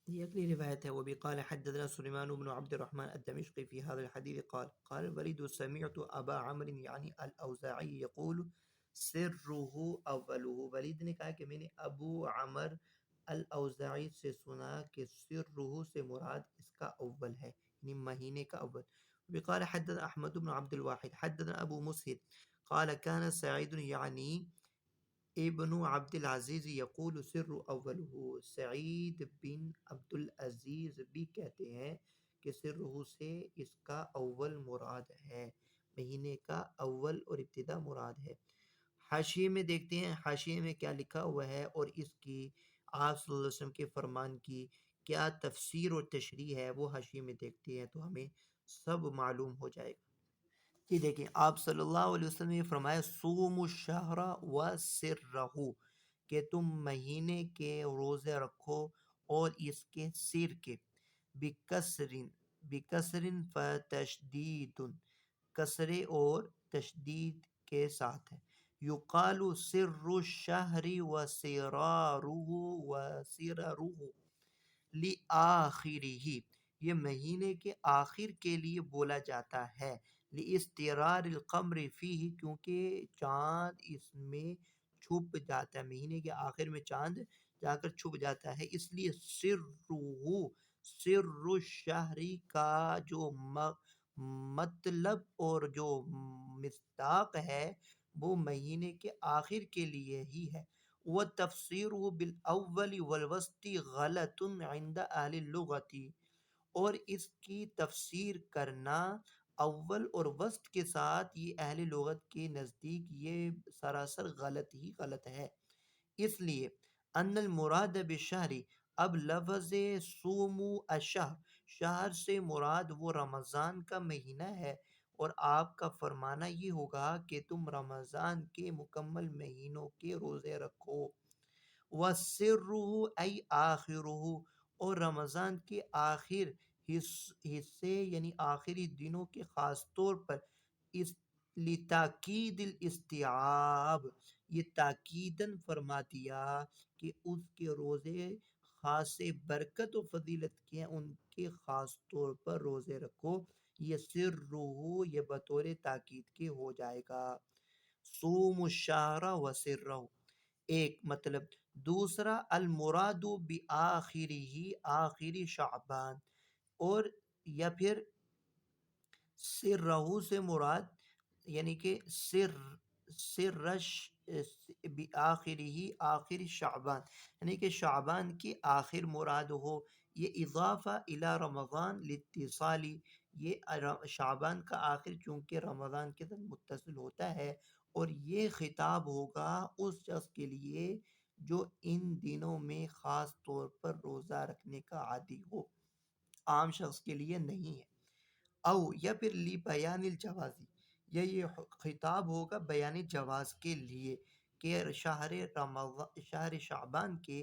یہ اگلی روایت ہے. وہ بھی قال حدثنا سلیمان بن عبد الرحمن الدمشقي في هذا الحديث قال الوليد سمعت ابا عمرو يعني الاوزاعي يقول سره اوله. ولید نے کہا کہ میں نے ابو عمر الاوزاعی سے سنا کہ سرہ سے مراد اس کا اول ہے، یعنی مہینے کا اول. وقال حدثنا احمد بن عبد الواحد حدثنا ابو مسهر قال كان سعيد يعني ابن عبد العزیز یقول سر اولہ. سعید بن عبد العزیز بھی کہتے ہیں کہ سرہ سے اس کا اول مراد ہے، مہینے کا اول اور ابتدا مراد ہے. حاشیے میں دیکھتے ہیں حاشیے میں کیا لکھا ہوا ہے اور اس کی آپ صلی اللہ علیہ وسلم کے فرمان کی کیا تفسیر اور تشریح ہے، وہ حاشیے میں دیکھتے ہیں تو ہمیں سب معلوم ہو جائے گا. جی دیکھیں، آپ صلی اللہ علیہ وسلم نے فرمایا سوم الشہر وسرہ، کہ تم مہینے کے روزے رکھو اور اس کے سر کے. بکسرن بکسرن فتشدید، کسرے اور تشدید کے ساتھ ہے. یقال سر الشہر وسرارہ وسررہ لآخرہ، یہ مہینے کے آخر کے لیے بولا جاتا ہے. لاستقرار القمر فیہ، کیونکہ چاند اس میں چھپ جاتا ہے، مہینے کے آخر میں چاند جا کر چھپ جاتا ہے، اس لیے سر الشہر کا جو مطلب اور جو مصداق ہے وہ مہینے کے آخر کے لیے ہی ہے. وَتَفْسِيرُهُ بِالْأَوَّلِ وَالْوَسْطِ غَلَطٌ عِنْدَ أَهْلِ اللُّغَةِ، اور اس کی تفسیر کرنا اول اور وسط کے ساتھ یہ اہل لغت کے نزدیک یہ سراسر غلط ہی غلط ہے. اس لیے ان المراد بالشہر، اب لفظ صوم الشہر، شہر سے مراد وہ رمضان کا مہینہ ہے، اور آپ کا فرمانا یہ ہوگا کہ تم رمضان کے مکمل مہینوں کے روزے رکھو. وَسِرُّهُ أي آخِرُهُ، اور رمضان کے آخر حصے یعنی آخری دنوں کے خاص طور پر اس لتاکید الاستیعاب، یہ تاکیدن فرما دیا کہ اس کے روزے خاص برکت و فضیلت کے ہیں، ان کے خاص طور پر روزے رکھو. یہ سرہ یہ بطور تاکید کے ہو جائے گا. صوم الشہر وسرہ ایک مطلب. دوسرا المراد بآخرہ آخری شعبان، اور یا پھر سرہ سے مراد یعنی کہ سرش بآخرہ آخر شعبان، یعنی کہ شعبان کی آخر مراد ہو. یہ اضافہ الی رمضان لاتصالی، یہ شعبان کا آخر چونکہ رمضان کے ساتھ متصل ہوتا ہے، اور یہ خطاب ہوگا اس شخص کے لیے جو ان دنوں میں خاص طور پر روزہ رکھنے کا عادی ہو، عام شخص کے لیے نہیں ہے. او یا پھر لی بیان الجوازی، یا یہ خطاب ہوگا بیان جواز کے لیے کہ شہر شعبان کے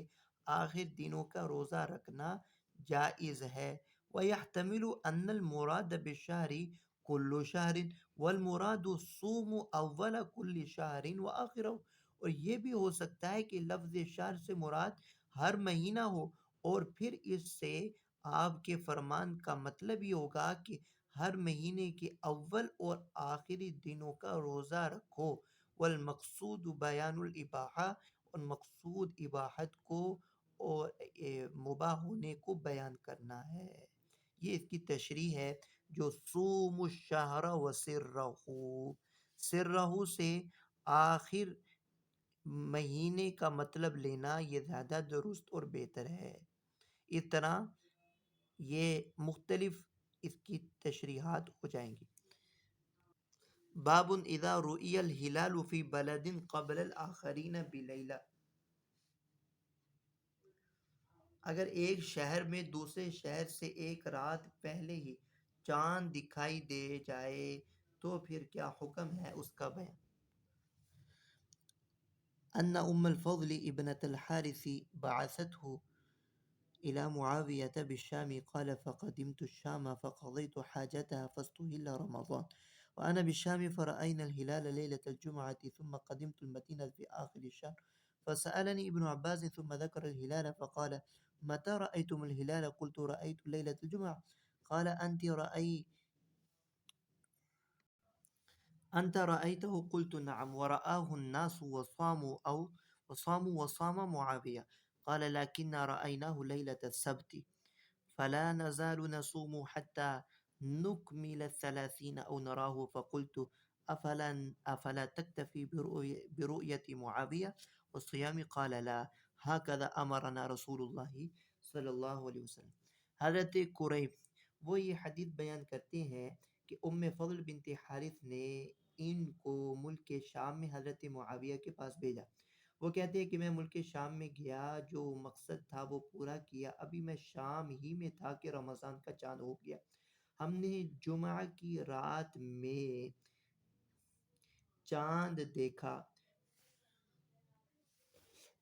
آخر دنوں کا روزہ رکھنا جائز ہے. وَيَحْتَمِلُ أَنَّ الْمُرَادَ بِالشَّهْرِ كُلُّ شَهْرٍ وَالْمُرَادُ صُومُ أَوَّلَ كُلِّ شَهْرٍ وَآخِرَهُ، اور یہ بھی ہو سکتا ہے کہ لفظ شہر سے مراد ہر مہینہ ہو، اور پھر اس سے آپ کے فرمان کا مطلب یہ ہوگا کہ ہر مہینے کے اول اور آخری دنوں کا روزہ رکھو. والمقصود بیان الاباحہ، اور مقصود اباحت کو اور مباح ہونے کو بیان کرنا ہے. یہ اس کی تشریح ہے جو صوم الشہر وسرہ، سرہ سے آخر مہینے کا مطلب لینا یہ زیادہ درست اور بہتر ہے۔ اس طرح یہ مختلف اس کی تشریحات ہو جائیں گی۔ باب اذا رؤی الہلال فی بلد قبل الآخرین بلیلہ، اگر ایک شہر میں دوسرے شہر سے ایک رات پہلے ہی چاند دکھائی دے جائے تو پھر کیا حکم ہے، اس کا بیان۔ ان ام الفضل ابنة الحارث بعثته إلى معاوية بالشام قال فقدمت الشام فقضيت حاجتها فاستهل رمضان وأنا بالشام فرأينا الهلال ليلة الجمعة ثم قدمت المدينة في آخر الشهر فسألني ابن عباس ثم ذكر الهلال فقال متى رأيتم الهلال؟ قلت رأيت ليلة الجمعة. قال أنت رأيته؟ قلت نعم. ورآه الناس وصاموا وصام معاوية. قال لكننا رأيناه ليلة السبت فلا نزال نصوم حتى نكمل 30 أو نراه. فقلت أفلا تكتفي برؤية معاوية والصيام؟ قال لا، هكذا أمرنا رسول الله صلی اللہ علیہ وسلم۔ حضرت قریب وہ یہ حدیث بیان کرتے ہیں کہ ام فضل بنت حارث نے ان کو ملک شام میں حضرت معاویہ کے پاس بھیجا۔ وہ کہتے ہیں کہ میں ملک شام میں گیا، جو مقصد تھا وہ پورا کیا، ابھی میں شام ہی میں تھا کہ رمضان کا چاند ہو گیا۔ ہم نے جمعہ کی رات میں چاند دیکھا،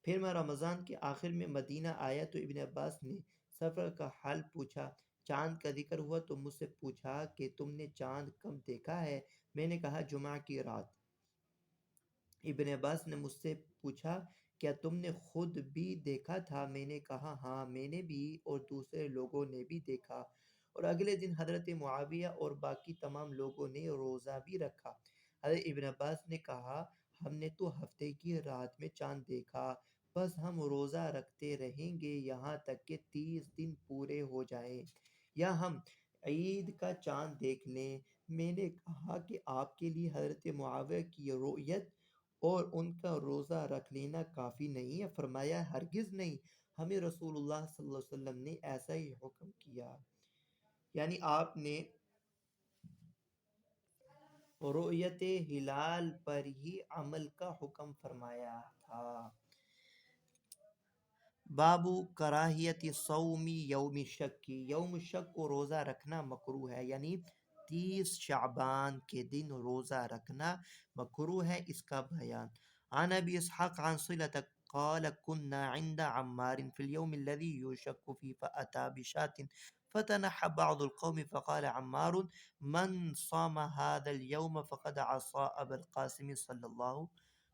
پھر میں رمضان کے آخر میں مدینہ آیا تو ابن عباس نے سفر کا حال پوچھا، چاند کا ذکر ہوا تو مجھ سے پوچھا کہ تم نے چاند کب دیکھا ہے؟ میں نے کہا جمعہ کی رات۔ ابن عباس نے مجھ سے پوچھا کیا تم نے خود بھی دیکھا تھا؟ میں نے کہا ہاں، میں نے بھی اور دوسرے لوگوں نے بھی دیکھا، اور اگلے دن حضرت معاویہ اور باقی تمام لوگوں نے روزہ بھی رکھا۔ حضرت ابن عباس نے کہا ہم نے تو ہفتے کی رات میں چاند دیکھا، بس ہم روزہ رکھتے رہیں گے یہاں تک کہ 30 دن پورے ہو جائیں یا ہم عید کا چاند دیکھ لیں۔ میں نے کہا کہ آپ کے لیے حضرت معاویہ کی رؤیت اور ان کا روزہ رکھ لینا کافی نہیں ہے؟ فرمایا ہرگز نہیں، ہمیں رسول اللہ صلی اللہ علیہ وسلم نے ایسا ہی حکم کیا، یعنی آپ نے رؤیت ہلال پر ہی عمل کا حکم فرمایا تھا۔ باب کراہیت صوم یوم شک، یوم شک کو روزہ رکھنا مکروہ ہے، یعنی 30 شعبان کے دن روزہ رکھنا مکروہ ہے، اس کا بیان۔ عن ابی اسحاق عن صلة قال كنا عند عمار في اليوم الذي يشك فيه فأتى بشاة فتنحى بعض القوم فقال عمار من صام هذا اليوم فقد عصى ابا القاسم صلی اللہ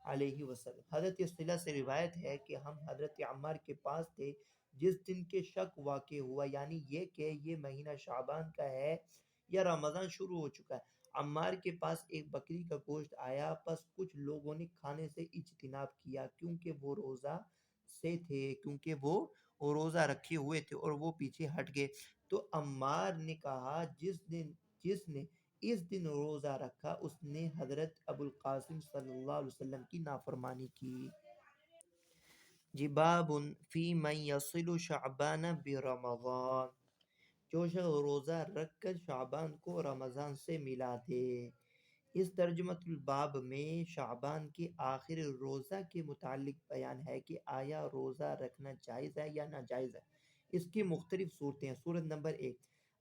علیہ وسلم۔ حضرت صلہ سے روایت ہے کہ ہم حضرت عمار کے پاس تھے جس دن کے شک واقع ہوا، یعنی یہ کہ یہ مہینہ شعبان کا ہے یا رمضان شروع ہو چکا ہے۔ عمار کے پاس ایک بکری کا گوشت آیا، پس کچھ لوگوں نے کھانے سے اجتناب کیا کیونکہ وہ روزہ رکھے ہوئے تھے اور وہ پیچھے ہٹ گئے۔ تو عمار نے کہا جس نے اس دن روزہ رکھا اس نے حضرت ابو القاسم صلی اللہ علیہ وسلم کی نافرمانی کی۔ جی باب فی من یصل شعبان برمضان، جو شخص روزہ رکھ کر شعبان کو رمضان سے ملا دے۔ اس ترجمۃ الباب میں شعبان کے آخر روزہ کے متعلق بیان ہے کہ آیا روزہ رکھنا جائز ہے یا ناجائز ہے۔ اس کی مختلف صورتیں ہیں۔ صورت نمبر 1،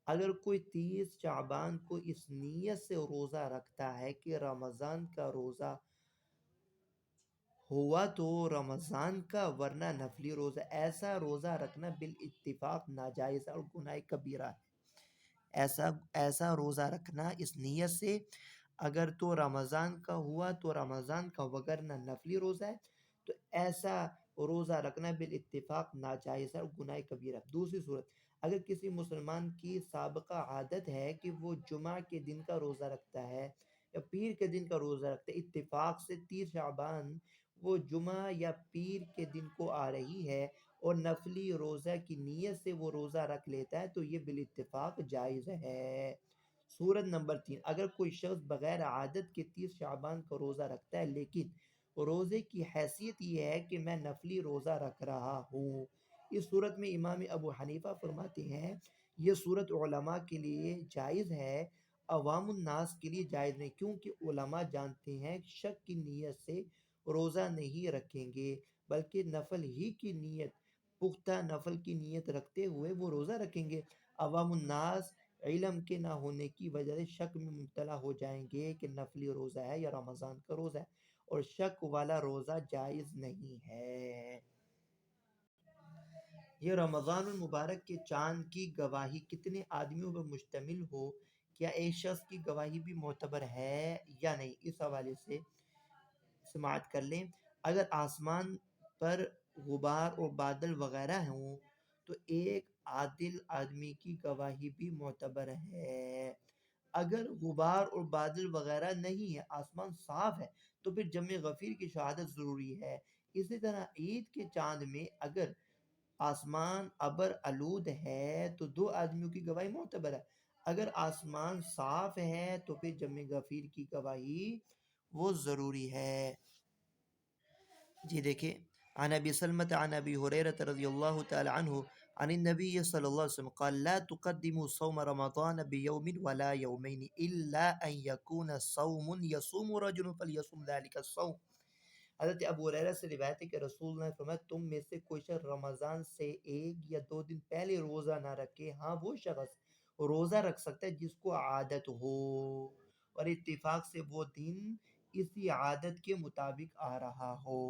اگر کوئی 30 شعبان کو اس نیت سے روزہ رکھتا ہے کہ رمضان کا روزہ ہوا تو رمضان کا، ورنہ نفلی روزہ، ایسا روزہ رکھنا بالاتفاق ناجائز اور گناہ کبیرہ ہے۔ ایسا روزہ رکھنا اس نیت سے، اگر تو رمضان کا ہوا تو رمضان کا، وگرنہ نفلی روزہ ہے، تو ایسا روزہ رکھنا بالاتفاق ناجائز ہے اور گناہ کبیرہ۔ دوسری صورت، اگر کسی مسلمان کی سابقہ عادت ہے کہ وہ جمعہ کے دن کا روزہ رکھتا ہے یا پیر کے دن کا روزہ رکھتا ہے، اتفاق سے 30 شعبان وہ جمعہ یا پیر کے دن کو آ رہی ہے اور نفلی روزہ کی نیت سے وہ روزہ رکھ لیتا ہے تو یہ بالاتفاق جائز ہے۔ صورت نمبر 3، اگر کوئی شخص بغیر عادت کے 30 شعبان کا روزہ رکھتا ہے لیکن روزے کی حیثیت یہ ہے کہ میں نفلی روزہ رکھ رہا ہوں۔ اس صورت میں امام ابو حنیفہ فرماتے ہیں یہ صورت علماء کے لیے جائز ہے، عوام الناس کے لیے جائز نہیں، کیونکہ علماء جانتے ہیں شک کی نیت سے روزہ نہیں رکھیں گے، بلکہ نفل ہی کی نیت، پختہ نفل کی نیت رکھتے ہوئے وہ روزہ رکھیں گے۔ عوام الناس علم کے نہ ہونے کی وجہ سے شک میں مبتلا ہو جائیں گے کہ نفلی روزہ ہے یا رمضان کا روزہ ہے، اور شک والا روزہ جائز نہیں ہے۔ یہ رمضان المبارک کے چاند کی گواہی کتنے آدمیوں پر مشتمل ہو، کیا ایک شخص کی گواہی بھی معتبر ہے یا نہیں، اس حوالے سے سماعت کر لیں۔ اگر آسمان پر غبار اور بادل وغیرہ ہوں تو ایک عادل آدمی کی گواہی بھی معتبر ہے۔ اگر غبار اور بادل وغیرہ نہیں ہے، آسمان صاف ہے، تو پھر جمع غفیر کی شہادت ضروری ہے۔ اسی طرح عید کے چاند میں اگر آسمان ابر آلود ہے تو دو آدمیوں کی گواہی معتبر ہے۔ اگر آسمان صاف ہے تو پھر جمع غفیر کی گواہی وہ ضروری ہے۔ جی دیکھیں، عن ابی سلمۃ عن ابی ہریرہ رضی اللہ تعالی عنہ عن النبی صلی اللہ علیہ وسلم قال لا تقدموا صوم رمضان بيوم ولا يومين الا ان يكون صوم يصوم رجل فليصوم ذلك الصوم۔ حضرت ابو ہریرہ سے روایت ہے کہ رسول اللہ نے فرمایا تم میں سے کوئی شخص رمضان سے ایک یا دو دن پہلے روزہ نہ رکھے، ہاں وہ شخص روزہ رکھ سکتا ہے جس کو عادت ہو اور اتفاق سے وہ دن اسی عادت کے مطابق آ رہا ہو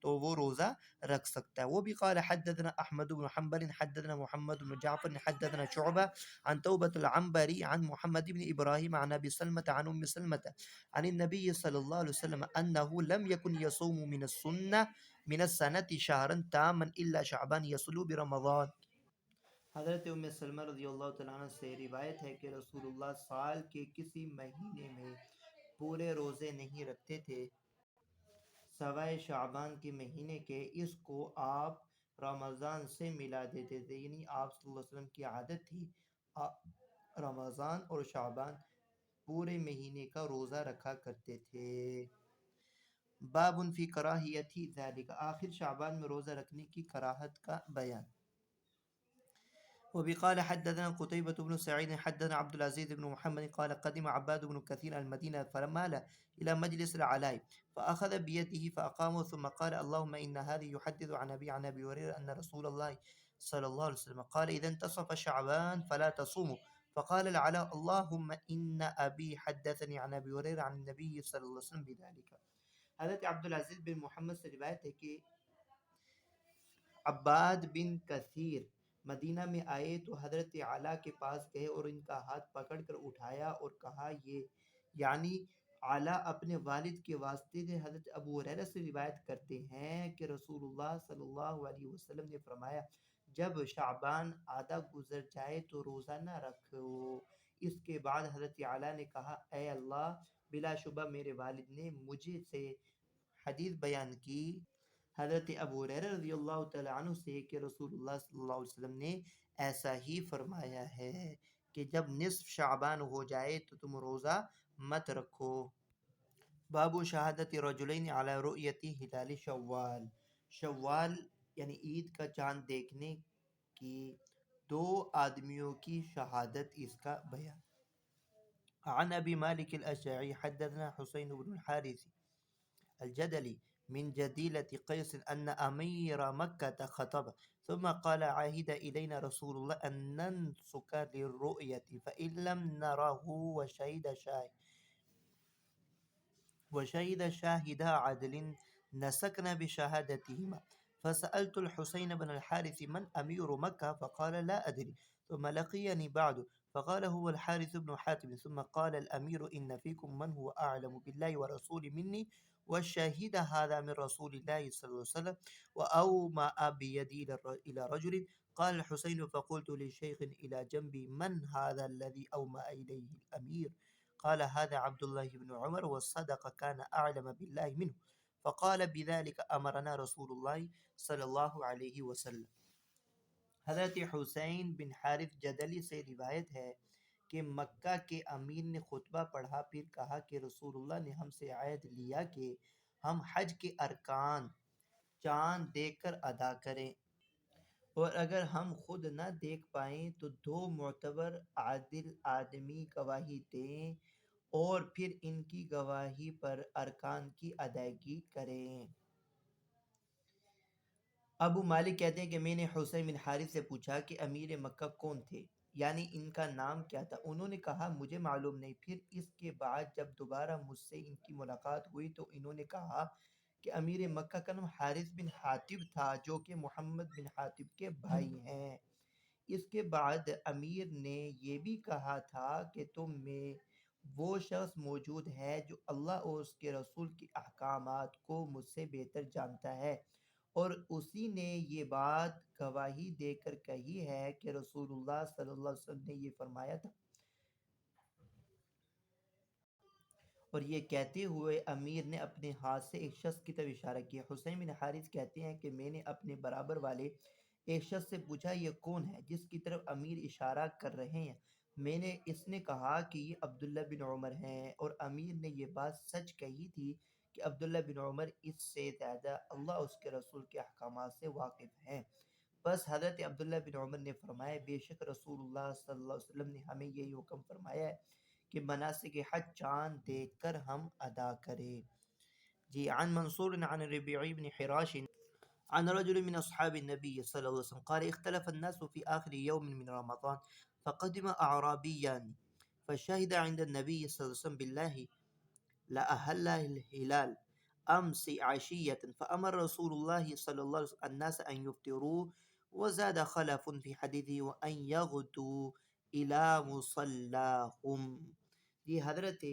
تو وہ روزہ رکھ سکتا ہے۔ وہ بھی قال حدثنا احمد بن حنبل حدثنا محمد بن جعفر حدثنا شعبہ عن توبة العنبری عن محمد بن ابراہیم عن ابی سلمة عن ام سلمة عن النبی صلی اللہ علیہ وسلم انه لم يكن يصوم من السنة شهرا تاما الا شعبان يصلو برمضان۔ حضرت ام سلمہ رضی اللہ تعالیٰ عنہ سے روایت ہے کہ رسول اللہ سال کے کسی مہینے میں پورے روزے نہیں رکھتے تھے سوائے شعبان کے مہینے کے، اس کو آپ رمضان سے ملا دیتے تھے، یعنی آپ صلی اللہ علیہ وسلم کی عادت تھی رمضان اور شعبان پورے مہینے کا روزہ رکھا کرتے تھے۔ باب فی کراہیت ذالک، آخر شعبان میں روزہ رکھنے کی کراہت کا بیان۔ وبقال حدثنا قتيبة بن سعيد حدثنا عبد العزيز بن محمد قال قدم عباد بن كثير المدينة فمال إلى مجلس العلاء فأخذ بيده فأقامه ثم قال اللهم إن هذه يحدث عن أبي هريرة أن رسول الله صلى الله عليه وسلم قال إذا انتصف شعبان فلا تصوموا فقال العلاء اللهم إن أبي حدثني عن أبي هريرة عن النبي صلى الله عليه وسلم بذلك۔ حضرت عبدالعزیز بن محمد سے روایت ہے کہ عباد بن کثیر مدینہ میں آئے تو حضرت اعلیٰ کے پاس گئے اور ان کا ہاتھ پکڑ کر اٹھایا اور کہا، یہ یعنی اعلیٰ اپنے والد کے واسطے سے حضرت ابو ہریرہ سے روایت کرتے ہیں کہ رسول اللہ صلی اللہ علیہ وسلم نے فرمایا جب شعبان آدھا گزر جائے تو روزہ نہ رکھو۔ اس کے بعد حضرت اعلیٰ نے کہا، اے اللہ، بلا شبہ میرے والد نے مجھے سے حدیث بیان کی حضرت ابو ہریرہ رضی اللہ تعالی عنہ سے کہ رسول اللہ صلی اللہ علیہ وسلم نے ایسا ہی فرمایا ہے کہ جب نصف شعبان ہو جائے تو تم روزہ مت رکھو۔ باب شہادت رجلین علی رؤیت ہلال شوال، شوال یعنی عید کا چاند دیکھنے کی دو آدمیوں کی شہادت، اس کا بیان۔ عن ابی مالک الاشعری حدثنا حسین بن الحارث الجدلی من جديلة قيس أن أمير مكة خطب ثم قال عهد إلينا رسول الله أن ننسك للرؤية فإن لم نره وشهد شاهدا عدل نسكنا بشهادتهما، فسألت الحسين بن الحارث من أمير مكة فقال لا أدري، ثم لقيني بعد فقال هو الحارث بن حاتم، ثم قال الأمير إن فيكم من هو أعلم بالله ورسول مني وشهد هذا من رسول الله صلى الله عليه وسلم وأومأ بيدي إلى رجل. قال الحسين فقلت لشيخ إلى جنبي من هذا الذي أومأ إليه الأمير؟ قال هذا عبد الله بن عمر والصدق كان أعلم بالله منه، فقال بذلك أمرنا رسول الله صلی اللہ علیہ وسلم۔ حضرت حسین بن حارث جدلی سے روایت ہے کہ مکہ کے امیر نے خطبہ پڑھا، پھر کہا کہ رسول اللہ نے ہم سے عہد لیا کہ ہم حج کے ارکان چاند دیکھ کر ادا کریں، اور اگر ہم خود نہ دیکھ پائیں تو دو معتبر عادل آدمی گواہی دیں اور پھر ان کی گواہی پر ارکان کی ادائیگی کریں۔ ابو مالک کہتے ہیں کہ میں نے حسین بن حارث سے پوچھا کہ امیر مکہ کون تھے، یعنی ان کا نام کیا تھا؟ انہوں نے کہا مجھے معلوم نہیں۔ پھر اس کے بعد جب دوبارہ مجھ سے ان کی ملاقات ہوئی تو انہوں نے کہا کہ امیر مکہ کا نام حارث بن حاتب تھا، جو کہ محمد بن حاتب کے بھائی ہیں۔ اس کے بعد امیر نے یہ بھی کہا تھا کہ تم میں وہ شخص موجود ہے جو اللہ اور اس کے رسول کے احکامات کو مجھ سے بہتر جانتا ہے، اور اسی نے یہ بات گواہی دے کر کہی ہے کہ رسول اللہ صلی اللہ علیہ وسلم نے یہ فرمایا تھا۔ اور یہ کہتے ہوئے امیر نے اپنے ہاتھ سے ایک شخص کی طرف اشارہ کیا۔ حسین بن حارث کہتے ہیں کہ میں نے اپنے برابر والے ایک شخص سے پوچھا یہ کون ہے جس کی طرف امیر اشارہ کر رہے ہیں؟ اس نے کہا کہ یہ عبداللہ بن عمر ہیں، اور امیر نے یہ بات سچ کہی تھی کہ عبداللہ بن عمر اس سے زیادہ اللہ اور اس کے رسول کے احکامات سے واقف ہیں۔ بس حضرت عبداللہ بن عمر نے فرمایا بے شک رسول اللہ صلی اللہ علیہ وسلم نے ہمیں یہی حکم فرمایا ہے کہ مناسک حج چاند دیکھ کر ہم ادا کریں۔ جی، عن منصور عن ربيعي بن حراش عن رجل من أصحاب النبي صلى الله عليه وسلم قال اختلف الناس في آخر يوم من رمضان فقدم أعرابيان فشهد عند النبي صلى الله عليه وسلم بالله لأهل الهلال أمس عشية فأمر رسول الله صلى الله عليه وسلم الناس أن يفطروا وزاد خلف في حديثه وأن يغدوا إلى مصلاهم۔ یہ حضرت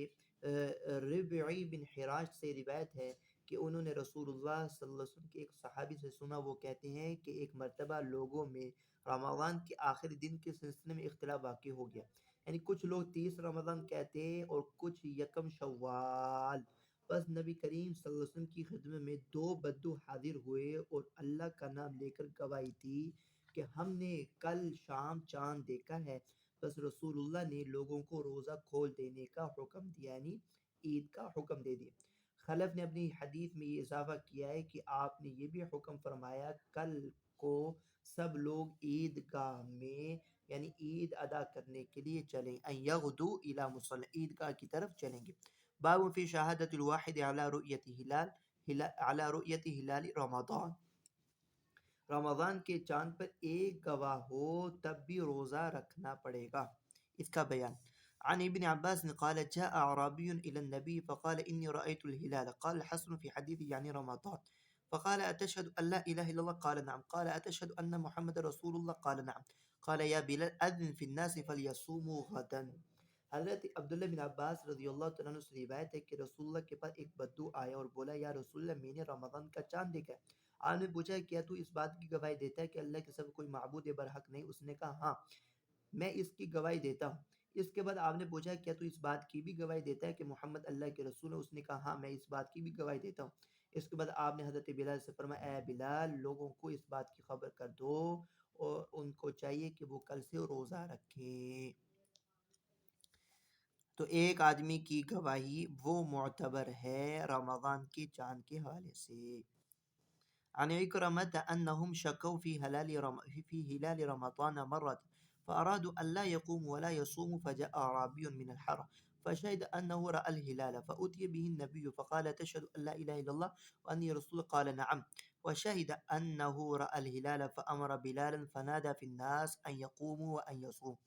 ربعی بن حراش سے روایت ہے کہ انہوں نے رسول اللہ صلی اللہ علیہ وسلم کے ایک صحابی سے سنا، وہ کہتے ہیں کہ ایک مرتبہ لوگوں میں رمضان کے آخری دن کے سلسلے میں اختلاف واقع ہو گیا، یعنی کچھ لوگ 30 رمضان کہتے ہیں اور کچھ یکم شوال۔ بس نبی کریم صلی اللہ علیہ وسلم کی خدمت میں دو بدو حاضر ہوئے اور اللہ کا نام لے کر گواہی دی کہ ہم نے کل شام چاند دیکھا ہے۔ بس رسول اللہ نے لوگوں کو روزہ کھول دینے کا حکم دیا، یعنی عید کا حکم دے دیا۔ خلف نے اپنی حدیث میں یہ اضافہ کیا ہے کہ آپ نے یہ بھی حکم فرمایا کل کو سب لوگ عید گاہ میں یعنی عید ادا کرنے کے لیے چلیں، ان یغدو الی مصلی، عید گاہ کی طرف چلیں گے۔ باب فی شہادت الواحد علی رؤیت ہلال رمضان، رمضان کے چاند پر ایک گواہ ہو تب بھی روزہ رکھنا پڑے گا، اس کا بیان۔ عن ابن عباس قال جاء أعرابي إلى النبي فقال إني رأيت الهلال، قال الحسن في حديث يعني رمضان، فقال أتشهد أن لا إله إلا الله؟ قال نعم، قال أتشهد أن محمد رسول الله؟ قال نعم، قال يا بلال أذن في الناس فليصوموا غدا۔ حضرت عبداللہ بن عباس رضی اللہ تعالیٰ عنہ سے روایت ہے کہ رسول اللہ کے پاس ایک بدو آیا اور بولا یا رسول اللہ میں نے رمضان کا چاند دیکھا ہے۔ آپ نے پوچھا کیا تو اس بات کی گواہی دیتا ہے کہ اللہ کے سوا کوئی معبود برحق نہیں؟ اس نے کہا ہاں میں اس کی گواہی دیتا ہوں۔ اس کے بعد آپ نے پوچھا کیا تو اس بات کی بھی گواہی دیتا ہے کہ محمد اللہ کے رسول ہے؟ اس نے کہا ہاں میں اس بات کی بھی گواہی دیتا ہوں۔ اس کے بعد آپ نے حضرت بلال سے فرمایا اے بلال لوگوں کو اس بات کی خبر کر دو اور ان کو چاہیے کہ وہ کل سے روزہ رکھیں۔ تو ایک آدمی کی گواہی وہ معتبر ہے رمضان کے چاند کے حوالے سے۔ عن عكرمة أنهم شكوا في هلال رمضان مرة فأرادوا أن لا يقوموا ولا يصوموا، فجاء أعرابي من الحرة فشهد أنه رأى الهلال فأتي به النبي فقال تشهد أن لا إله إلا الله وأني رسول؟ قال نعم، وشهد أنه رأى الهلال فأمر بلالا فنادى في الناس أن يقوموا وأن يصوموا۔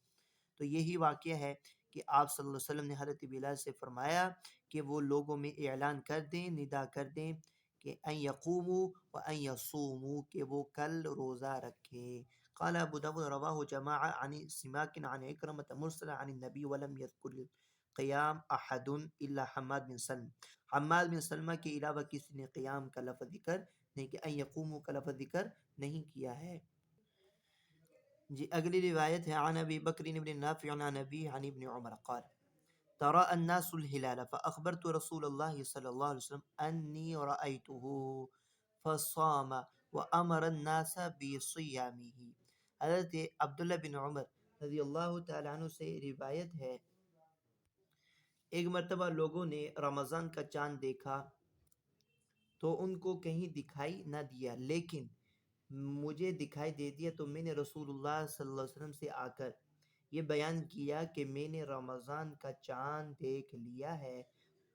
تو یہی واقعہ ہے کہ آپ صلی اللہ علیہ وسلم نے حضرت بلال سے فرمایا کہ وہ لوگوں میں اعلان کر دیں، ندا کر دیں کہ ان یقوموا و ان یصوموا، کہ وہ کل روزہ رکھیں۔ قال ابو داود رواہ جماعہ عن سماک عن عکرمۃ مرسل عن النبی ولم یذکر قیام احد الا حماد بن سلم، حماد بن سلمہ کے علاوہ کسی نے قیام کا لفظ ذکر نہیں کہ ان یقوموا کا لفظ ذکر نہیں کیا ہے۔ جی اگلی روایت ہے عن ابی بکر بن نافع عن ابی عن ابن عمر قال ترى الناس الهلال فأخبرت رسول الله صلى الله عليه وسلم أني رأيته فصام وأمر الناس بصيامه۔ حضرت عبداللہ بن عمر رضی اللہ تعالیٰ عنہ سے روایت ہے ایک مرتبہ لوگوں نے رمضان کا چاند دیکھا تو ان کو کہیں دکھائی نہ دیا، لیکن مجھے دکھائی دے دیا تو میں نے رسول اللہ صلی اللہ علیہ وسلم سے آ کر یہ بیان کیا کہ میں نے رمضان کا چاند دیکھ لیا ہے،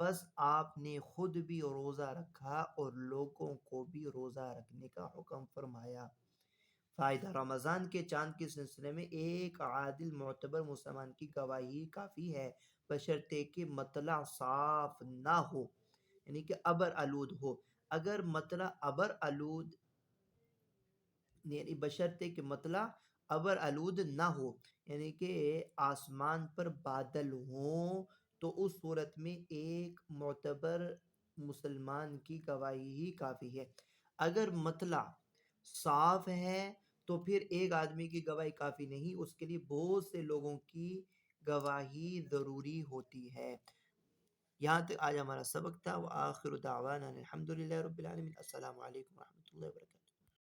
بس آپ نے خود بھی روزہ رکھا اور لوگوں کو بھی روزہ رکھنے کا حکم فرمایا۔ فائدہ: رمضان کے چاند کے سلسلے میں ایک عادل معتبر مسلمان کی گواہی کافی ہے، بشرطے کہ مطلع صاف نہ ہو، یعنی کہ ابر آلود ہو۔ اگر مطلع ابر آلود، یعنی بشرطے کہ مطلع ابر آلود نہ ہو، یعنی کہ آسمان پر بادل ہوں، تو اس صورت میں ایک معتبر مسلمان کی گواہی ہی کافی ہے۔ اگر مطلع صاف ہے تو پھر ایک آدمی کی گواہی کافی نہیں، اس کے لیے بہت سے لوگوں کی گواہی ضروری ہوتی ہے۔ یہاں تک آج ہمارا سبق تھا۔ وآخر دعوانا الحمدللہ رب العالمین۔ السلام علیکم ورحمۃ اللہ وبرکاتہ۔